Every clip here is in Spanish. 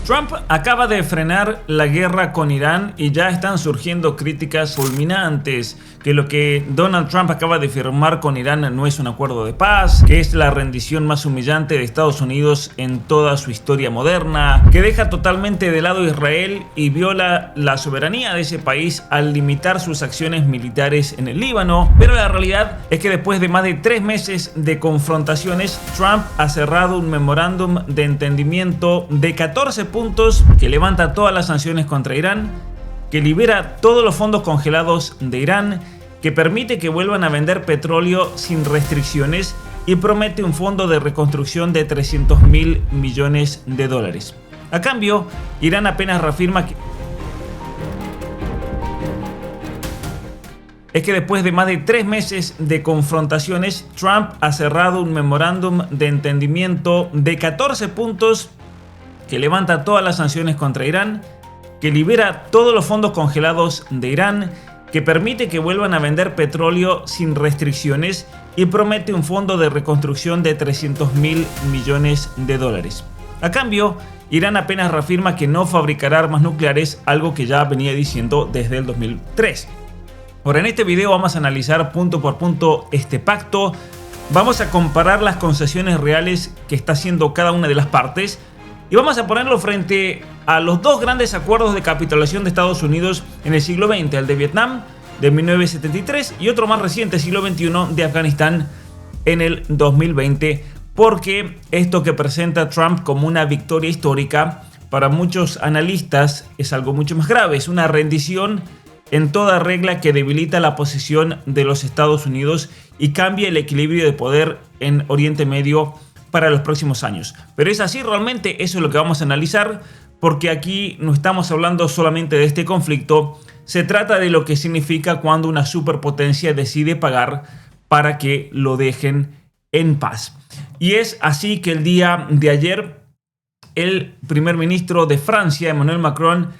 Trump acaba de frenar la guerra con Irán y ya están surgiendo críticas fulminantes, que lo que Donald Trump acaba de firmar con Irán no es un acuerdo de paz, que es la rendición más humillante de Estados Unidos en toda su historia moderna, que deja totalmente de lado a Israel y viola la soberanía de ese país al limitar sus acciones militares en el Líbano. Pero la realidad es que después de más de 3 meses de confrontaciones, Trump ha cerrado un memorándum de entendimiento de 14 puntos que levanta todas las sanciones contra Irán, que libera todos los fondos congelados de Irán, que permite que vuelvan a vender petróleo sin restricciones y promete un fondo de reconstrucción de 300.000 millones de dólares. A cambio, Irán apenas reafirma que después de más de 3 meses de confrontaciones, Trump ha cerrado un memorándum de entendimiento de 14 puntos que levanta todas las sanciones contra Irán, que libera todos los fondos congelados de Irán, que permite que vuelvan a vender petróleo sin restricciones y promete un fondo de reconstrucción de 300.000 millones de dólares. A cambio, Irán apenas reafirma que no fabricará armas nucleares, algo que ya venía diciendo desde el 2003. Ahora, en este video vamos a analizar punto por punto este pacto. Vamos a comparar las concesiones reales que está haciendo cada una de las partes y vamos a ponerlo frente a los 2 grandes acuerdos de capitulación de Estados Unidos en el siglo XX, el de Vietnam de 1973 y otro más reciente, siglo XXI, de Afganistán en el 2020, porque esto que presenta Trump como una victoria histórica, para muchos analistas es algo mucho más grave, es una rendición en toda regla que debilita la posición de los Estados Unidos y cambia el equilibrio de poder en Oriente Medio para los próximos años. Pero es así realmente, eso es lo que vamos a analizar, porque aquí no estamos hablando solamente de este conflicto, se trata de lo que significa cuando una superpotencia decide pagar para que lo dejen en paz. Y es así que el día de ayer, el primer ministro de Francia, Emmanuel Macron,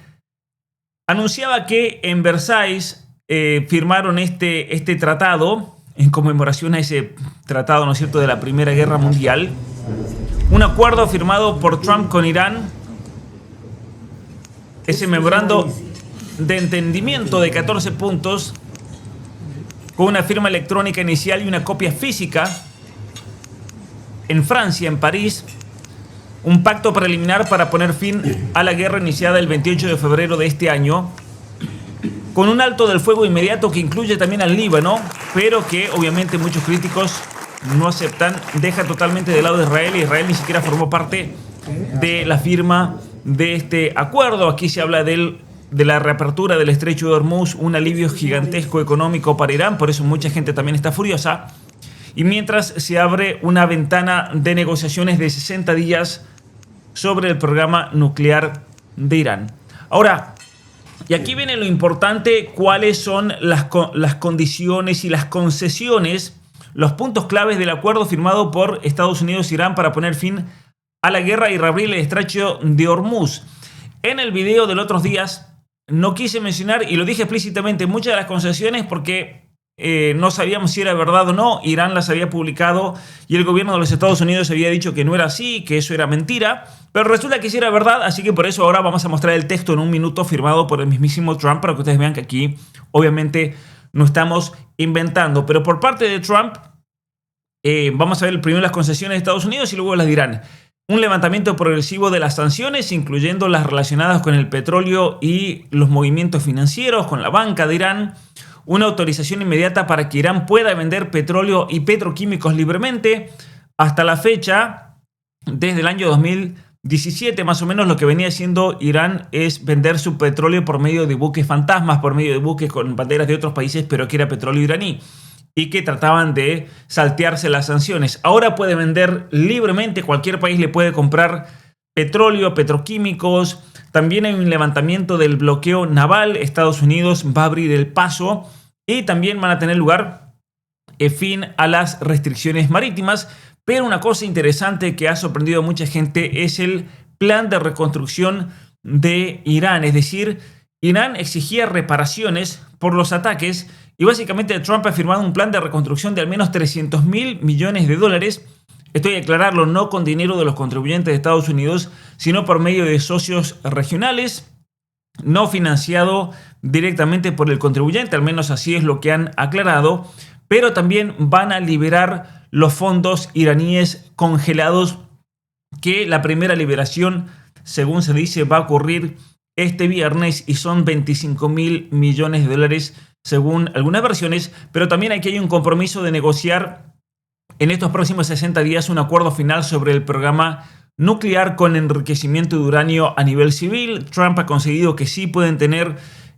anunciaba que en Versalles firmaron este tratado en conmemoración a ese tratado, ¿no es cierto?, de la Primera Guerra Mundial. Un acuerdo firmado por Trump con Irán. Ese memorando de entendimiento de 14 puntos con una firma electrónica inicial y una copia física en Francia, en París. Un pacto preliminar para poner fin a la guerra iniciada el 28 de febrero de este año, con un alto del fuego inmediato que incluye también al Líbano, pero que obviamente muchos críticos no aceptan, deja totalmente de lado de Israel, y Israel ni siquiera formó parte de la firma de este acuerdo. Aquí se habla de la reapertura del estrecho de Hormuz, un alivio gigantesco económico para Irán, por eso mucha gente también está furiosa. Y mientras se abre una ventana de negociaciones de 60 días sobre el programa nuclear de Irán. Ahora, y aquí viene lo importante, cuáles son las condiciones y las concesiones, los puntos claves del acuerdo firmado por Estados Unidos e Irán para poner fin a la guerra y reabrir el estrecho de Hormuz. En el video de los otros días no quise mencionar, y lo dije explícitamente, muchas de las concesiones porque no sabíamos si era verdad o no. Irán las había publicado y el gobierno de los Estados Unidos había dicho que no era así, que eso era mentira, pero resulta que sí era verdad, así que por eso ahora vamos a mostrar el texto en un minuto firmado por el mismísimo Trump para que ustedes vean que aquí obviamente no estamos inventando. Pero por parte de Trump vamos a ver primero las concesiones de Estados Unidos y luego las de Irán. Un levantamiento progresivo de las sanciones, incluyendo las relacionadas con el petróleo y los movimientos financieros, con la banca de Irán. Una autorización inmediata para que Irán pueda vender petróleo y petroquímicos libremente. Hasta la fecha, desde el año 2017, más o menos, lo que venía haciendo Irán es vender su petróleo por medio de buques fantasmas, por medio de buques con banderas de otros países, pero que era petróleo iraní, y que trataban de saltearse las sanciones. Ahora puede vender libremente, cualquier país le puede comprar petróleo, petroquímicos. También hay un levantamiento del bloqueo naval. Estados Unidos va a abrir el paso y también van a tener lugar fin a las restricciones marítimas. Pero una cosa interesante que ha sorprendido a mucha gente es el plan de reconstrucción de Irán. Es decir, Irán exigía reparaciones por los ataques y básicamente Trump ha firmado un plan de reconstrucción de al menos 300.000 millones de dólares Esto hay que aclararlo, no con dinero de los contribuyentes de Estados Unidos, sino por medio de socios regionales, no financiado directamente por el contribuyente, al menos así es lo que han aclarado, pero también van a liberar los fondos iraníes congelados, que la primera liberación, según se dice, va a ocurrir este viernes y son 25.000 millones de dólares según algunas versiones, pero también aquí hay un compromiso de negociar en estos próximos 60 días un acuerdo final sobre el programa nuclear con enriquecimiento de uranio a nivel civil. Trump ha conseguido que sí pueden tener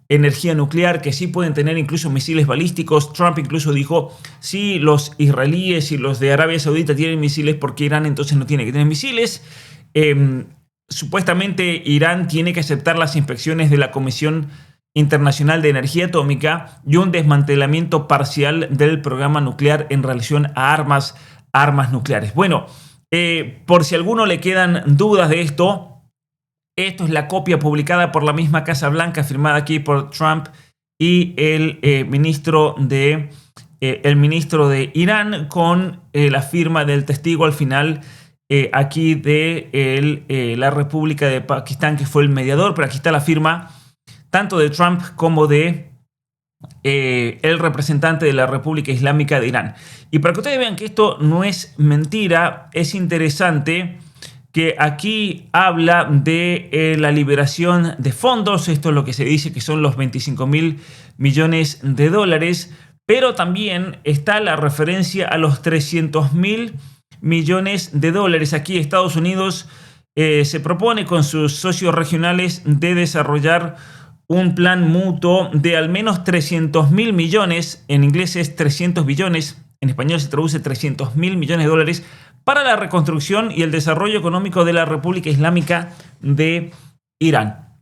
energía nuclear, que sí pueden tener incluso misiles balísticos. Trump incluso dijo, si los israelíes y los de Arabia Saudita tienen misiles, ¿por qué Irán entonces no tiene que tener misiles? Supuestamente Irán tiene que aceptar las inspecciones de la Comisión Internacional de Energía Atómica y un desmantelamiento parcial del programa nuclear en relación a armas nucleares. Bueno, por si a alguno le quedan dudas de esto, esto es la copia publicada por la misma Casa Blanca, firmada aquí por Trump y el ministro de Irán, con la firma del testigo al final aquí de la República de Pakistán, que fue el mediador, pero aquí está la firma tanto de Trump como de el representante de la República Islámica de Irán. Y para que ustedes vean que esto no es mentira, es interesante que aquí habla de la liberación de fondos. Esto es lo que se dice que son los 25.000 millones de dólares, pero también está la referencia a los 300.000 millones de dólares. Aquí Estados Unidos se propone con sus socios regionales de desarrollar un plan mutuo de al menos 300.000 millones, en inglés es 300 billones, en español se traduce 300.000 millones de dólares, para la reconstrucción y el desarrollo económico de la República Islámica de Irán.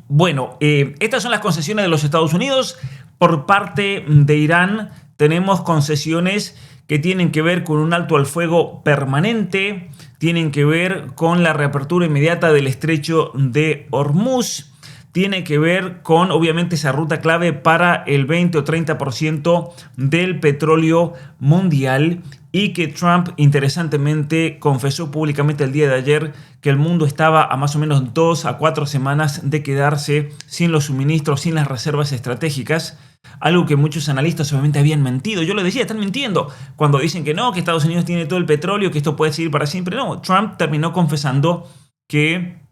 Bueno, estas son las concesiones de los Estados Unidos. Por parte de Irán tenemos concesiones que tienen que ver con un alto al fuego permanente, tienen que ver con la reapertura inmediata del estrecho de Hormuz, tiene que ver con, obviamente, esa ruta clave para el 20 o 30% del petróleo mundial, y que Trump, interesantemente, confesó públicamente el día de ayer que el mundo estaba a más o menos 2 a 4 semanas de quedarse sin los suministros, sin las reservas estratégicas, algo que muchos analistas obviamente habían mentido. Yo lo decía, están mintiendo cuando dicen que no, que Estados Unidos tiene todo el petróleo, que esto puede seguir para siempre. No, Trump terminó confesando que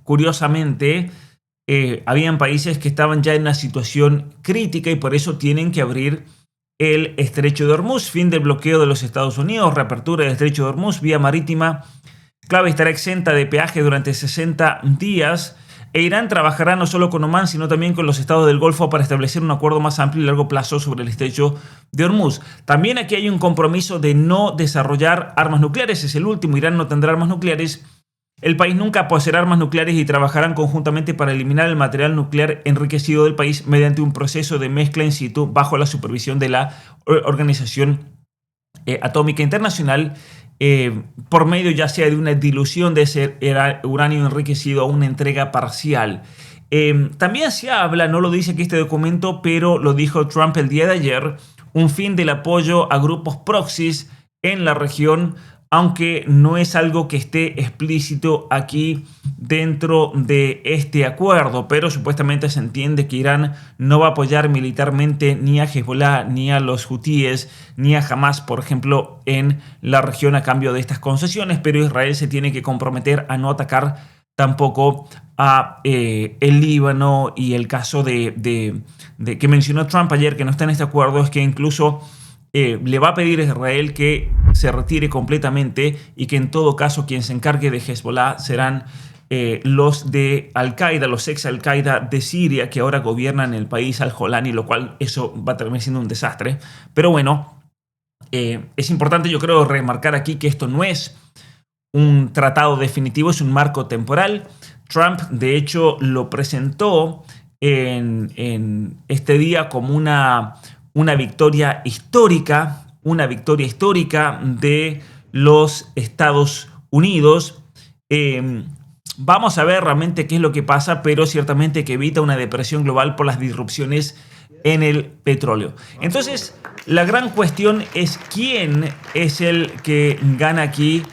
curiosamente habían países que estaban ya en una situación crítica y por eso tienen que abrir el estrecho de Hormuz. Fin del bloqueo de los Estados Unidos, reapertura del estrecho de Hormuz, vía marítima clave estará exenta de peaje durante 60 días. E Irán trabajará no solo con Omán, sino también con los estados del Golfo para establecer un acuerdo más amplio y largo plazo sobre el estrecho de Hormuz. También aquí hay un compromiso de no desarrollar armas nucleares. Es el último. Irán no tendrá armas nucleares. El país nunca poseerá armas nucleares y trabajarán conjuntamente para eliminar el material nuclear enriquecido del país mediante un proceso de mezcla in situ bajo la supervisión de la Organización Atómica Internacional, por medio ya sea de una dilución de ese uranio enriquecido o una entrega parcial. También se habla, no lo dice aquí este documento, pero lo dijo Trump el día de ayer, un fin del apoyo a grupos proxies en la región, aunque no es algo que esté explícito aquí dentro de este acuerdo, pero supuestamente se entiende que Irán no va a apoyar militarmente ni a Hezbollah, ni a los hutíes, ni a Hamas, por ejemplo, en la región a cambio de estas concesiones, pero Israel se tiene que comprometer a no atacar tampoco a el Líbano. Y el caso de que mencionó Trump ayer, que no está en este acuerdo, es que incluso le va a pedir a Israel que se retire completamente y que en todo caso quien se encargue de Hezbollah serán los de Al-Qaeda, los ex Al-Qaeda de Siria, que ahora gobiernan el país al-Jolani, lo cual eso va a terminar siendo un desastre. Pero bueno, es importante, yo creo, remarcar aquí que esto no es un tratado definitivo, es un marco temporal. Trump, de hecho, lo presentó en este día como una victoria histórica, de los Estados Unidos. Vamos a ver realmente qué es lo que pasa, pero ciertamente que evita una depresión global por las disrupciones en el petróleo. Entonces, la gran cuestión es quién es el que gana aquí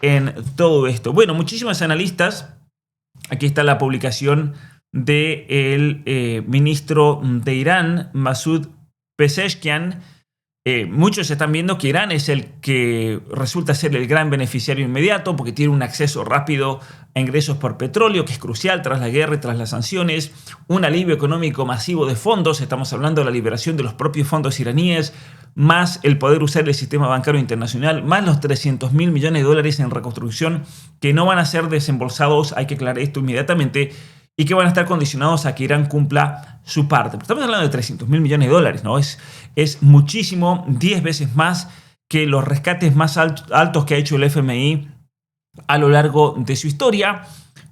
en todo esto. Bueno, muchísimos analistas, aquí está la publicación del ministro de Irán, Masoud Pezeshkian. Muchos están viendo que Irán es el que resulta ser el gran beneficiario inmediato porque tiene un acceso rápido a ingresos por petróleo, que es crucial tras la guerra y tras las sanciones, un alivio económico masivo de fondos, estamos hablando de la liberación de los propios fondos iraníes, más el poder usar el sistema bancario internacional, más los 300.000 millones de dólares en reconstrucción que no van a ser desembolsados, hay que aclarar esto inmediatamente, y que van a estar condicionados a que Irán cumpla su parte. Pero estamos hablando de 300.000 millones de dólares, ¿no? Es muchísimo, 10 veces más que los rescates más altos que ha hecho el FMI a lo largo de su historia.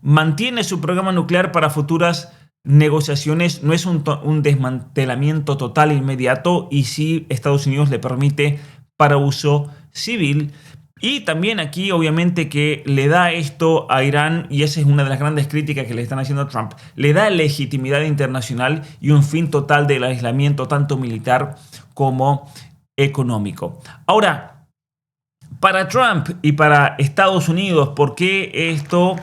Mantiene su programa nuclear para futuras negociaciones, no es un desmantelamiento total e inmediato, y sí Estados Unidos le permite para uso civil. Y también aquí obviamente que le da esto a Irán, y esa es una de las grandes críticas que le están haciendo a Trump, le da legitimidad internacional y un fin total del aislamiento tanto militar como económico. Ahora, para Trump y para Estados Unidos, ¿por qué esto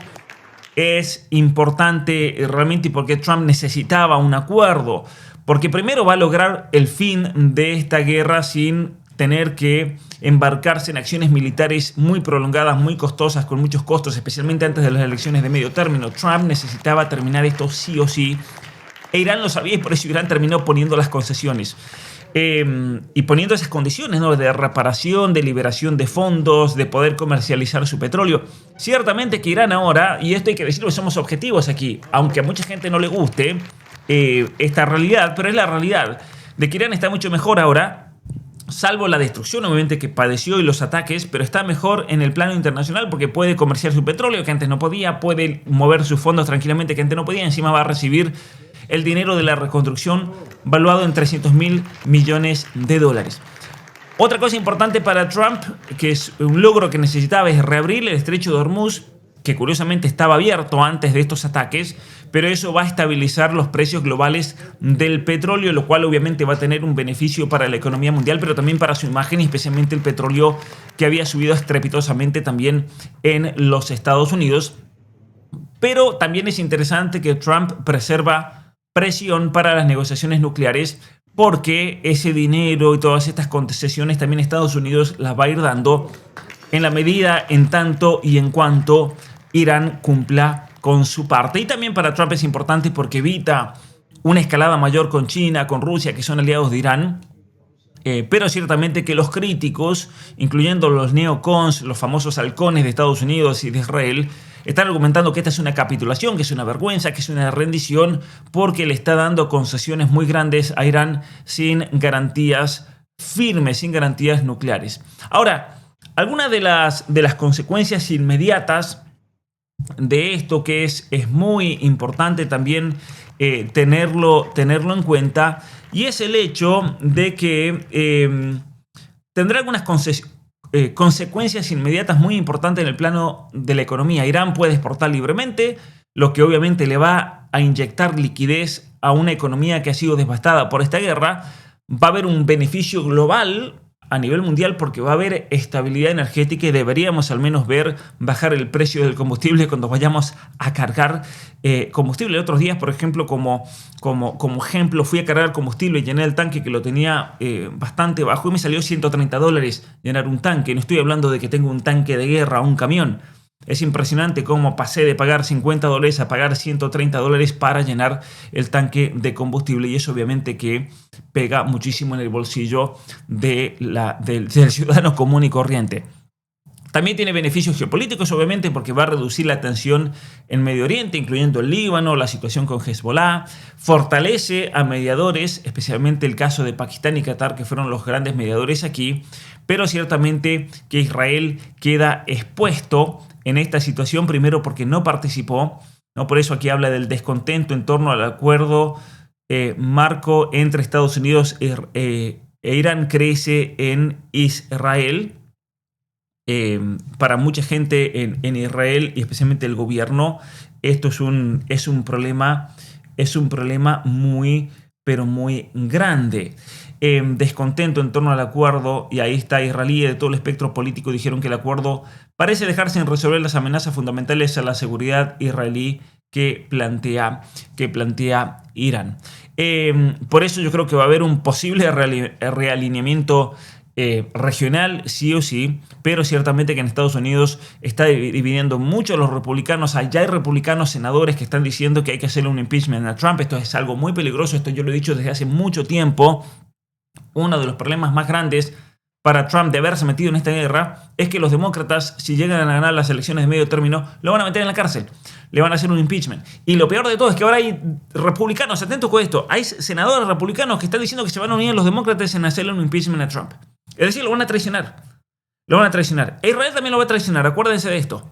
es importante realmente y por qué Trump necesitaba un acuerdo? Porque primero va a lograr el fin de esta guerra sin tener que embarcarse en acciones militares muy prolongadas, muy costosas, con muchos costos, especialmente antes de las elecciones de medio término. Trump necesitaba terminar esto sí o sí, e Irán lo sabía y por eso Irán terminó poniendo las concesiones. Y poniendo esas condiciones, ¿no?, de reparación, de liberación de fondos, de poder comercializar su petróleo. Ciertamente que Irán ahora, y esto hay que decirlo, somos objetivos aquí, aunque a mucha gente no le guste esta realidad, pero es la realidad de que Irán está mucho mejor ahora, salvo la destrucción obviamente que padeció y los ataques, pero está mejor en el plano internacional porque puede comerciar su petróleo que antes no podía, puede mover sus fondos tranquilamente que antes no podía, encima va a recibir el dinero de la reconstrucción valuado en 300.000 millones de dólares. Otra cosa importante para Trump, que es un logro que necesitaba, es reabrir el estrecho de Hormuz, que curiosamente estaba abierto antes de estos ataques, pero eso va a estabilizar los precios globales del petróleo, lo cual obviamente va a tener un beneficio para la economía mundial, pero también para su imagen, y especialmente el petróleo que había subido estrepitosamente también en los Estados Unidos. Pero también es interesante que Trump preserva presión para las negociaciones nucleares, porque ese dinero y todas estas concesiones también Estados Unidos las va a ir dando en la medida, en tanto y en cuanto Irán cumpla con su parte. Y también para Trump es importante porque evita una escalada mayor con China, con Rusia, que son aliados de Irán. Pero ciertamente que los críticos, incluyendo los neocons, los famosos halcones de Estados Unidos y de Israel, están argumentando que esta es una capitulación, que es una vergüenza, que es una rendición, porque le está dando concesiones muy grandes a Irán sin garantías firmes, sin garantías nucleares. Ahora, algunas de las consecuencias inmediatas de esto, que es muy importante también tenerlo en cuenta, y es el hecho de que tendrá algunas consecuencias inmediatas muy importantes en el plano de la economía. Irán puede exportar libremente, lo que obviamente le va a inyectar liquidez a una economía que ha sido devastada por esta guerra. Va a haber un beneficio global a nivel mundial porque va a haber estabilidad energética y deberíamos al menos ver bajar el precio del combustible cuando vayamos a cargar combustible. Otros días, por ejemplo, como ejemplo, fui a cargar combustible y llené el tanque que lo tenía bastante bajo y me salió $130 llenar un tanque. No estoy hablando de que tengo un tanque de guerra o un camión. Es impresionante cómo pasé de pagar $50 a pagar $130 para llenar el tanque de combustible, y eso obviamente que pega muchísimo en el bolsillo del ciudadano común y corriente. También tiene beneficios geopolíticos, obviamente, porque va a reducir la tensión en Medio Oriente, incluyendo el Líbano, la situación con Hezbollah. Fortalece a mediadores, especialmente el caso de Pakistán y Qatar, que fueron los grandes mediadores aquí. Pero ciertamente que Israel queda expuesto en esta situación, primero porque no participó, ¿no? Por eso aquí habla del descontento en torno al acuerdo marco entre Estados Unidos e Irán. Crece en Israel. Para mucha gente en Israel y especialmente el gobierno, esto es un problema muy pero muy grande. Descontento en torno al acuerdo, y ahí está israelíes de todo el espectro político, dijeron que el acuerdo parece dejar sin resolver las amenazas fundamentales a la seguridad israelí que plantea Irán. Por eso yo creo que va a haber un posible realineamiento regional, sí o sí, pero ciertamente que en Estados Unidos está dividiendo mucho a los republicanos. Allá hay republicanos senadores que están diciendo que hay que hacerle un impeachment a Trump. Esto es algo muy peligroso, esto yo lo he dicho desde hace mucho tiempo. Uno de los problemas más grandes para Trump de haberse metido en esta guerra es que los demócratas, si llegan a ganar las elecciones de medio término, lo van a meter en la cárcel, le van a hacer un impeachment. Y lo peor de todo es que ahora hay republicanos, atentos con esto, hay senadores republicanos que están diciendo que se van a unir a los demócratas en hacerle un impeachment a Trump. Es decir, lo van a traicionar. Lo van a traicionar. E Israel también lo va a traicionar, acuérdense de esto.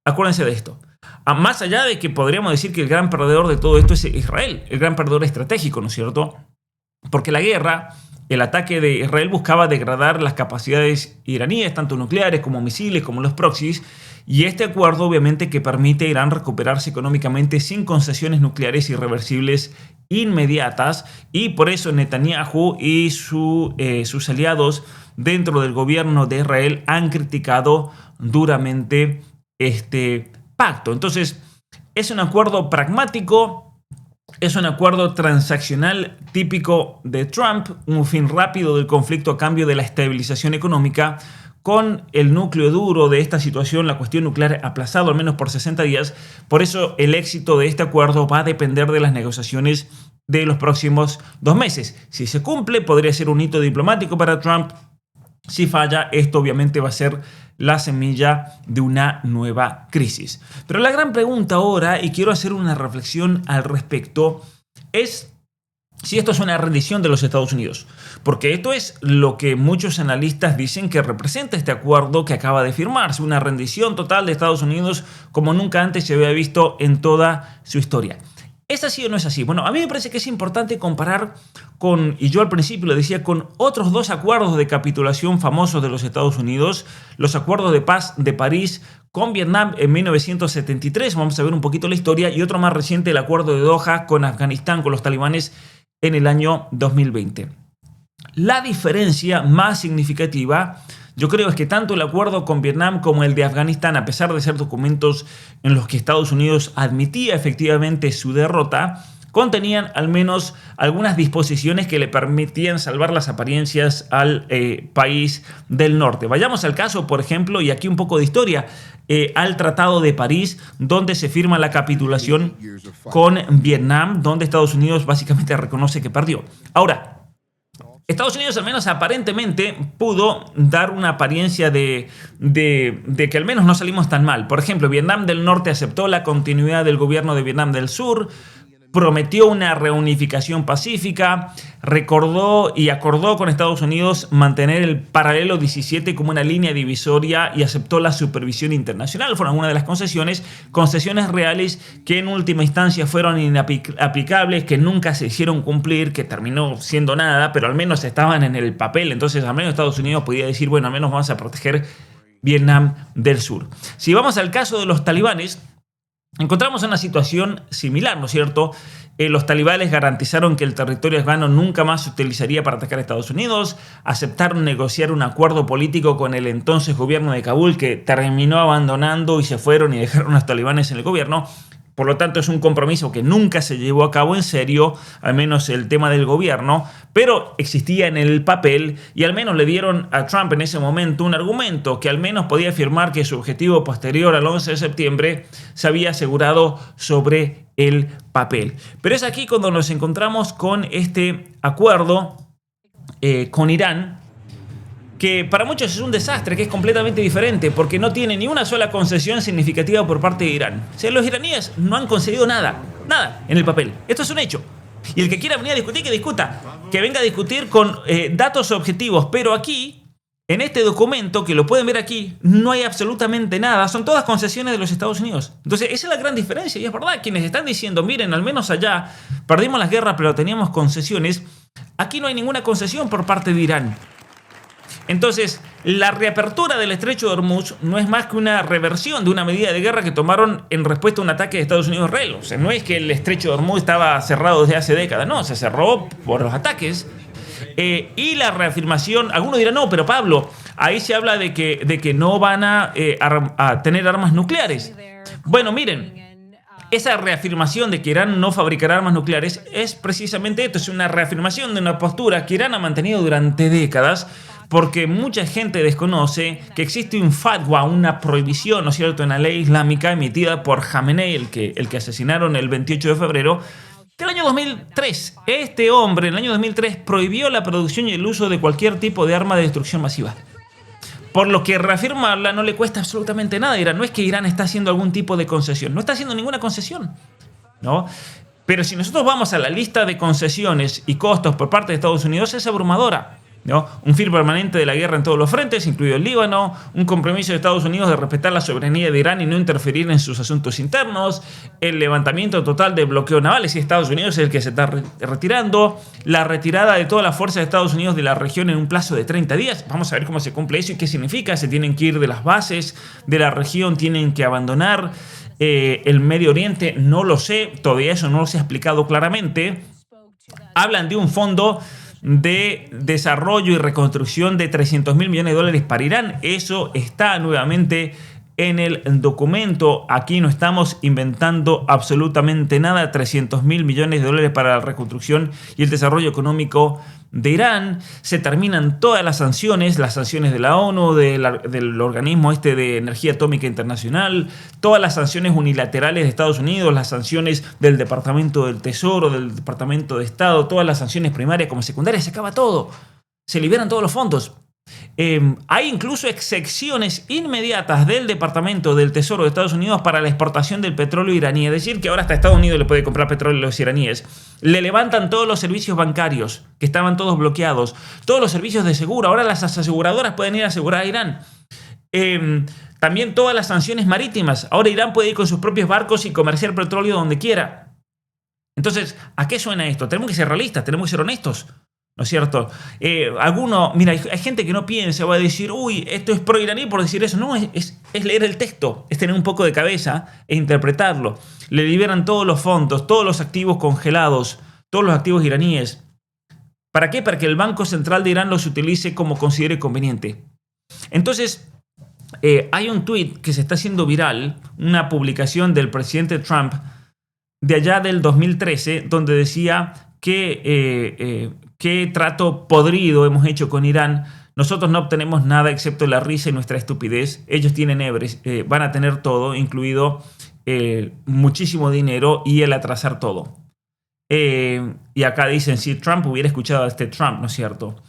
Acuérdense de esto. Más allá de que podríamos decir que el gran perdedor de todo esto es Israel, el gran perdedor estratégico, ¿no es cierto? Porque la guerra, el ataque de Israel buscaba degradar las capacidades iraníes, tanto nucleares como misiles, como los proxies, y este acuerdo obviamente que permite a Irán recuperarse económicamente sin concesiones nucleares irreversibles inmediatas, y por eso Netanyahu y sus aliados dentro del gobierno de Israel han criticado duramente este pacto. Entonces, es un acuerdo pragmático. Es un acuerdo transaccional típico de Trump, un fin rápido del conflicto a cambio de la estabilización económica, con el núcleo duro de esta situación, la cuestión nuclear, aplazado al menos por 60 días. Por eso el éxito de este acuerdo va a depender de las negociaciones de los próximos 2 meses. Si se cumple, podría ser un hito diplomático para Trump. Si falla, esto obviamente va a ser la semilla de una nueva crisis. Pero la gran pregunta ahora, y quiero hacer una reflexión al respecto, es si esto es una rendición de los Estados Unidos. Porque esto es lo que muchos analistas dicen que representa este acuerdo que acaba de firmarse, una rendición total de Estados Unidos como nunca antes se había visto en toda su historia. ¿Es así o no es así? Bueno, a mí me parece que es importante comparar con, y yo al principio lo decía, con otros 2 acuerdos de capitulación famosos de los Estados Unidos, los acuerdos de paz de París con Vietnam en 1973, vamos a ver un poquito la historia, y otro más reciente, el acuerdo de Doha con Afganistán, con los talibanes en el año 2020. La diferencia más significativa, yo creo, es que tanto el acuerdo con Vietnam como el de Afganistán, a pesar de ser documentos en los que Estados Unidos admitía efectivamente su derrota, contenían al menos algunas disposiciones que le permitían salvar las apariencias al país del norte. Vayamos al caso, por ejemplo, y aquí un poco de historia, al Tratado de París, donde se firma la capitulación con Vietnam, donde Estados Unidos básicamente reconoce que perdió. Ahora, Estados Unidos al menos aparentemente pudo dar una apariencia de que al menos no salimos tan mal. Por ejemplo, Vietnam del Norte aceptó la continuidad del gobierno de Vietnam del Sur, prometió una reunificación pacífica, recordó y acordó con Estados Unidos mantener el paralelo 17 como una línea divisoria y aceptó la supervisión internacional. Fueron algunas de las concesiones reales que en última instancia fueron inaplicables, que nunca se hicieron cumplir, que terminó siendo nada, pero al menos estaban en el papel. Entonces al menos Estados Unidos podía decir, bueno, al menos vamos a proteger Vietnam del Sur. Si vamos al caso de los talibanes, encontramos una situación similar, ¿no es cierto? Los talibanes garantizaron que el territorio afgano nunca más se utilizaría para atacar a Estados Unidos, aceptaron negociar un acuerdo político con el entonces gobierno de Kabul, que terminó abandonando y se fueron y dejaron a los talibanes en el gobierno. Por lo tanto, es un compromiso que nunca se llevó a cabo en serio, al menos el tema del gobierno, pero existía en el papel y al menos le dieron a Trump en ese momento un argumento que al menos podía afirmar que su objetivo posterior al 11 de septiembre se había asegurado sobre el papel. Pero es aquí cuando nos encontramos con este acuerdo con Irán, que para muchos es un desastre, que es completamente diferente, porque no tiene ni una sola concesión significativa por parte de Irán. O sea, los iraníes no han concedido nada en el papel. Esto es un hecho. Y el que quiera venir a discutir, que discuta, que venga a discutir con datos objetivos. Pero aquí, en este documento, que lo pueden ver aquí, no hay absolutamente nada. Son todas concesiones de los Estados Unidos. Entonces, esa es la gran diferencia. Y es verdad, quienes están diciendo, miren, al menos allá perdimos las guerras, pero teníamos concesiones. Aquí no hay ninguna concesión por parte de Irán. Entonces, La reapertura del estrecho de Hormuz no es más que una reversión de una medida de guerra que tomaron en respuesta a un ataque de Estados Unidos a Israel. O sea, no es que el estrecho de Hormuz estaba cerrado desde hace décadas, no, se cerró por los ataques. Y la reafirmación, algunos dirán, no, pero Pablo, ahí se habla de que no van a tener armas nucleares. Bueno, miren, esa reafirmación de que Irán no fabricará armas nucleares es precisamente esto, es una reafirmación de una postura que Irán ha mantenido durante décadas, porque mucha gente desconoce que existe un fatwa, una prohibición, ¿no es cierto?, en la ley islámica emitida por Jamenei, el que asesinaron el 28 de febrero del año 2003. Este hombre en el año 2003 prohibió la producción y el uso de cualquier tipo de arma de destrucción masiva. Por lo que reafirmarla no le cuesta absolutamente nada a Irán. No es que Irán está haciendo algún tipo de concesión. No está haciendo ninguna concesión, ¿no? Pero si nosotros vamos a la lista de concesiones y costos por parte de Estados Unidos, es abrumadora, ¿no? Un fin permanente de la guerra en todos los frentes, incluido el Líbano, un compromiso de Estados Unidos de respetar la soberanía de Irán y no interferir en sus asuntos internos, el levantamiento total del bloqueo naval, si Estados Unidos es el que se está retirando, la retirada de todas las fuerzas de Estados Unidos de la región en un plazo de 30 días. Vamos a ver cómo se cumple eso y qué significa. Se tienen que ir de las bases de la región, tienen que abandonar el Medio Oriente, no lo sé, todavía eso no se ha explicado claramente. Hablan de un fondo de desarrollo y reconstrucción de $300 mil millones para Irán. Eso está nuevamente en el documento. Aquí no estamos inventando absolutamente nada. $300 mil millones para la reconstrucción y el desarrollo económico de Irán. Se terminan todas las sanciones de la ONU, del organismo de energía atómica internacional, todas las sanciones unilaterales de Estados Unidos, las sanciones del Departamento del Tesoro, del Departamento de Estado, todas las sanciones primarias como secundarias, se acaba todo. Se liberan todos los fondos. Hay incluso excepciones inmediatas del Departamento del Tesoro de Estados Unidos para la exportación del petróleo iraní. Es decir, que ahora hasta Estados Unidos le puede comprar petróleo a los iraníes. Le levantan todos los servicios bancarios, que estaban todos bloqueados. Todos los servicios de seguro. Ahora las aseguradoras pueden ir a asegurar a Irán. También todas las sanciones marítimas. Ahora Irán puede ir con sus propios barcos y comerciar petróleo donde quiera. Entonces, ¿a qué suena esto? Tenemos que ser realistas, tenemos que ser honestos, ¿no es cierto? Mira, hay gente que no piensa, va a decir, uy, esto es pro-iraní por decir eso. No, es leer el texto, es tener un poco de cabeza e interpretarlo. Le liberan todos los fondos, todos los activos congelados, todos los activos iraníes. ¿Para qué? Para que el Banco Central de Irán los utilice como considere conveniente. Entonces, hay un tuit que se está haciendo viral, una publicación del presidente Trump de allá del 2013, donde decía que qué trato podrido hemos hecho con Irán. Nosotros no obtenemos nada excepto la risa y nuestra estupidez. Ellos tienen van a tener todo, incluido muchísimo dinero y el atrasar todo. Y acá dicen, si Trump hubiera escuchado a Trump, ¿no es cierto?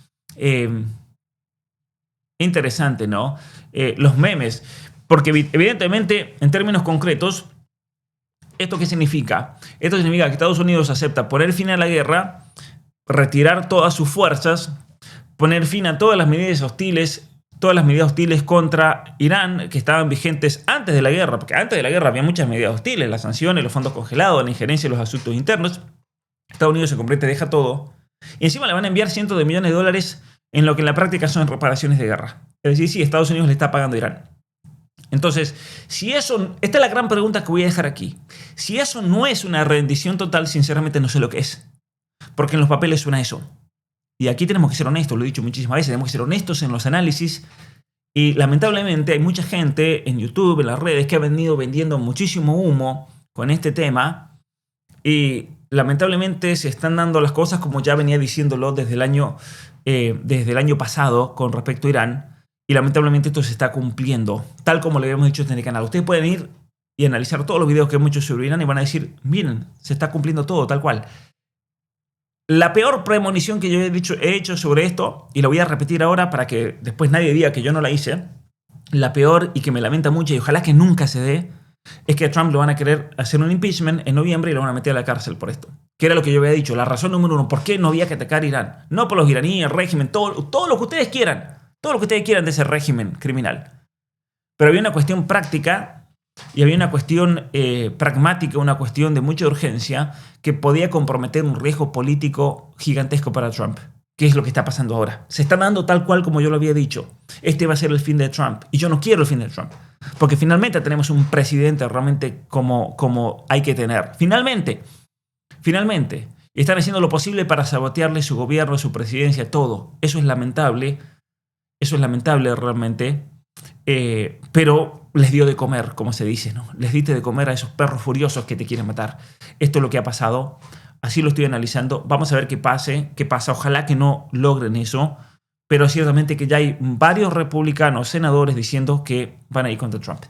Interesante, ¿no? Los memes. Porque evidentemente, en términos concretos, ¿esto qué significa? Esto significa que Estados Unidos acepta poner fin a la guerra, retirar todas sus fuerzas, poner fin a todas las medidas hostiles contra Irán que estaban vigentes antes de la guerra, porque antes de la guerra había muchas medidas hostiles, las sanciones, los fondos congelados, la injerencia en los asuntos internos. Estados Unidos se completa, deja todo, y encima le van a enviar cientos de millones de dólares en lo que en la práctica son reparaciones de guerra. Es decir, sí, Estados Unidos le está pagando a Irán. Entonces, esta es la gran pregunta que voy a dejar aquí. Si eso no es una rendición total, sinceramente no sé lo que es. Porque en los papeles suena eso. Y aquí tenemos que ser honestos, lo he dicho muchísimas veces, tenemos que ser honestos en los análisis. Y lamentablemente hay mucha gente en YouTube, en las redes, que ha venido vendiendo muchísimo humo con este tema. Y lamentablemente se están dando las cosas como ya venía diciéndolo desde el año pasado con respecto a Irán. Y lamentablemente esto se está cumpliendo, tal como le habíamos dicho en este canal. Ustedes pueden ir y analizar todos los videos que hemos hecho sobre Irán y van a decir, miren, se está cumpliendo todo, tal cual. La peor premonición que yo he hecho sobre esto, y lo voy a repetir ahora para que después nadie diga que yo no la hice, la peor y que me lamenta mucho y ojalá que nunca se dé, es que a Trump lo van a querer hacer un impeachment en noviembre y lo van a meter a la cárcel por esto. Que era lo que yo había dicho, la razón número uno, ¿por qué no había que atacar a Irán? No por los iraníes, el régimen, todo lo que ustedes quieran. Todo lo que ustedes quieran de ese régimen criminal. Pero había una cuestión práctica y había una cuestión pragmática, una cuestión de mucha urgencia que podía comprometer un riesgo político gigantesco para Trump. ¿Qué es lo que está pasando ahora? Se está dando tal cual como yo lo había dicho. Este va a ser el fin de Trump. Y yo no quiero el fin de Trump. Porque finalmente tenemos un presidente realmente como hay que tener. Finalmente. Y están haciendo lo posible para sabotearle su gobierno, su presidencia, todo. Eso es lamentable. Eso es lamentable realmente. Pero les dio de comer, como se dice, ¿no? Les diste de comer a esos perros furiosos que te quieren matar. Esto es lo que ha pasado. Así lo estoy analizando. Vamos a ver qué pasa. Ojalá que no logren eso. Pero ciertamente que ya hay varios republicanos, senadores, diciendo que van a ir contra Trump.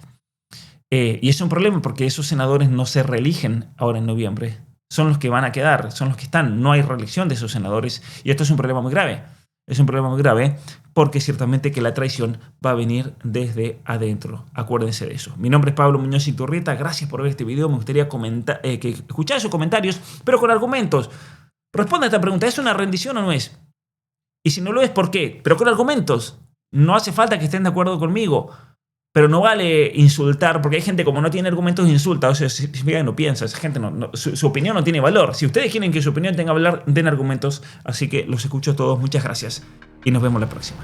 Y es un problema porque esos senadores no se reeligen ahora en noviembre. Son los que van a quedar, son los que están. No hay reelección de esos senadores. Y esto es un problema muy grave. Es un problema muy grave porque ciertamente que la traición va a venir desde adentro. Acuérdense de eso. Mi nombre es Pablo Muñoz Iturrieta. Gracias por ver este video. Me gustaría que escuchara sus comentarios, pero con argumentos. Responda a esta pregunta. ¿Es una rendición o no es? Y si no lo es, ¿por qué? Pero con argumentos. No hace falta que estén de acuerdo conmigo. Pero no vale insultar, porque hay gente como no tiene argumentos insulta. O sea, significa que no piensa. Esa gente su opinión no tiene valor. Si ustedes quieren que su opinión tenga valor, den argumentos. Así que los escucho a todos. Muchas gracias. Y nos vemos la próxima.